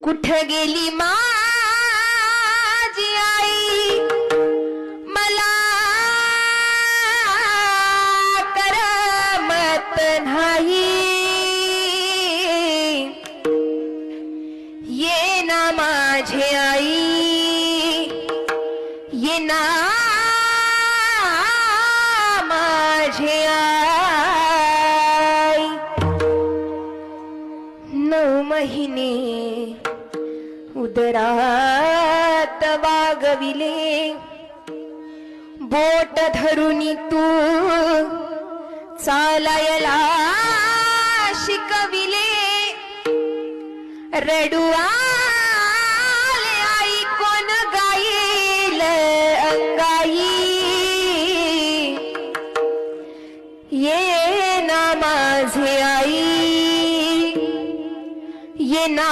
कुठे गेली माझी आई मला करमत नाही। ये ना माझी आई ये ना माझी आई। 9 महिने उदरात वागविले बोट धरुनी तू चालायला शिकविले। रडू आले आई कोण गाईल अंगाई। ये ना माझे आई ये ना